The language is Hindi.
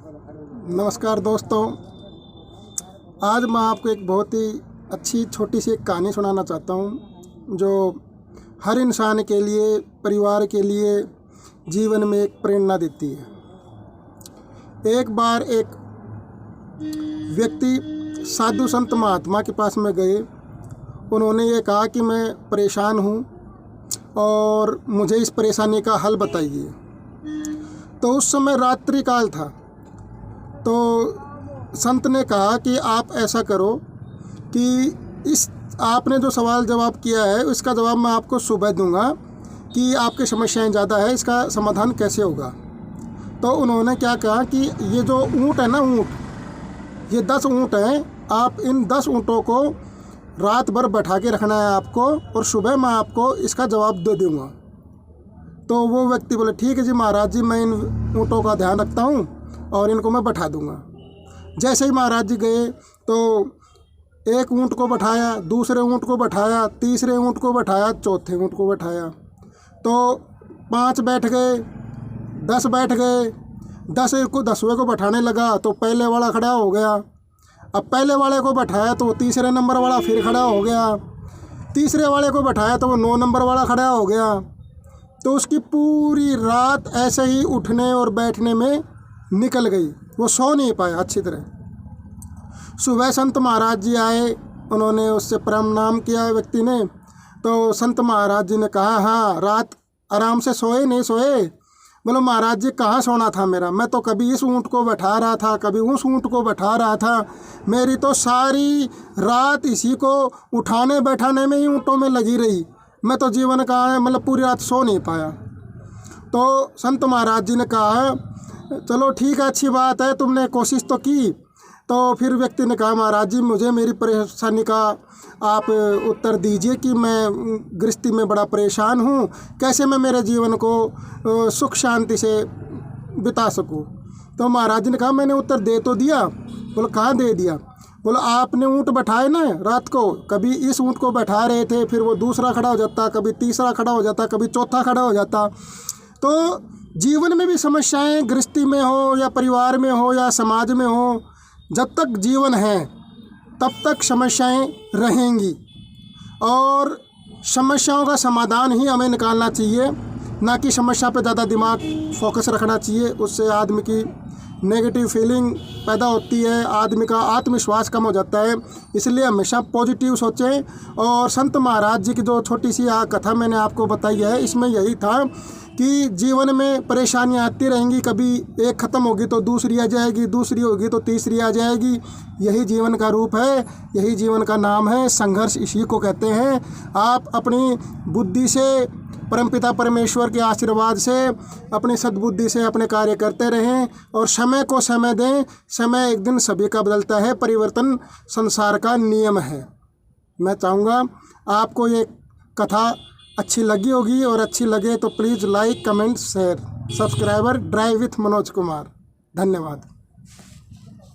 नमस्कार दोस्तों, आज मैं आपको एक बहुत ही अच्छी छोटी सी एक कहानी सुनाना चाहता हूँ जो हर इंसान के लिए, परिवार के लिए जीवन में एक प्रेरणा देती है। एक बार एक व्यक्ति साधु संत महात्मा के पास में गए। उन्होंने ये कहा कि मैं परेशान हूँ और मुझे इस परेशानी का हल बताइए। तो उस समय रात्रि काल था। तो संत ने कहा कि आप ऐसा करो कि इस आपने जो सवाल जवाब किया है उसका जवाब मैं आपको सुबह दूंगा कि आपकी समस्याएं ज़्यादा है, इसका समाधान कैसे होगा। तो उन्होंने क्या कहा कि ये जो ऊँट है ना, ये 10 ऊँट हैं, आप इन 10 ऊँटों को रात भर बैठा के रखना है आपको और सुबह मैं आपको इसका जवाब दे दूँगा। तो वो व्यक्ति बोले ठीक है जी महाराज जी, मैं इन ऊँटों का ध्यान रखता हूँ और इनको मैं बैठा दूंगा। जैसे ही महाराज जी गए तो एक ऊँट को बैठाया, दूसरे ऊँट को बैठाया, तीसरे ऊँट को बैठाया, चौथे ऊँट को बैठाया। तो 5 बैठ गए, 10 बैठ गए। 10वें को बैठाने लगा तो पहले वाला खड़ा हो गया। अब पहले वाले को बैठाया तो तीसरे नंबर वाला फिर खड़ा हो गया। तीसरे वाले को बैठाया तो वो 9 नंबर वाला खड़ा हो गया। तो उसकी पूरी रात ऐसे ही उठने और बैठने में निकल गई, वो सो नहीं पाया अच्छी तरह। सुबह संत महाराज जी आए, उन्होंने उससे प्रणाम किया व्यक्ति ने। तो संत महाराज जी ने कहा हाँ, रात आराम से सोए नहीं सोए? बोलो महाराज जी कहाँ सोना था मेरा, मैं तो कभी इस ऊँट को बैठा रहा था, कभी उस ऊँट को बैठा रहा था। मेरी तो सारी रात इसी को उठाने बैठाने में ही ऊँटों में लगी रही। मैं तो जीवन का मतलब पूरी रात सो नहीं पाया। तो संत महाराज जी ने कहा चलो ठीक है, अच्छी बात है, तुमने कोशिश तो की। तो फिर व्यक्ति ने कहा महाराज जी मुझे मेरी परेशानी का आप उत्तर दीजिए कि मैं गृहस्थी में बड़ा परेशान हूँ, कैसे मैं मेरे जीवन को सुख शांति से बिता सकूँ। तो महाराज जी ने कहा मैंने उत्तर दे तो दिया। बोलो कहाँ दे दिया? बोलो आपने ऊँट बैठाए ना रात को, कभी इस ऊँट को बैठा रहे थे, फिर वो दूसरा खड़ा हो जाता, कभी तीसरा खड़ा हो जाता, कभी चौथा खड़ा हो जाता। तो जीवन में भी समस्याएं गृहस्थी में हो या परिवार में हो या समाज में हो, जब तक जीवन है तब तक समस्याएं रहेंगी और समस्याओं का समाधान ही हमें निकालना चाहिए, ना कि समस्या पे ज़्यादा दिमाग फोकस रखना चाहिए। उससे आदमी की नेगेटिव फीलिंग पैदा होती है, आदमी का आत्मविश्वास कम हो जाता है। इसलिए हमेशा पॉजिटिव सोचें। और संत महाराज जी की जो छोटी सी कथा मैंने आपको बताई है, इसमें यही था कि जीवन में परेशानियां आती रहेंगी, कभी एक ख़त्म होगी तो दूसरी आ जाएगी, दूसरी होगी तो तीसरी आ जाएगी। यही जीवन का रूप है, यही जीवन का नाम है, संघर्ष इसी को कहते हैं। आप अपनी बुद्धि से, परमपिता परमेश्वर के आशीर्वाद से, अपनी सद्बुद्धि से अपने कार्य करते रहें और समय को समय दें। समय एक दिन सभी का बदलता है, परिवर्तन संसार का नियम है। मैं चाहूँगा आपको ये कथा अच्छी लगी होगी, और अच्छी लगे तो please like, comment, share. Subscriber drive with Manoj Kumar. धन्यवाद।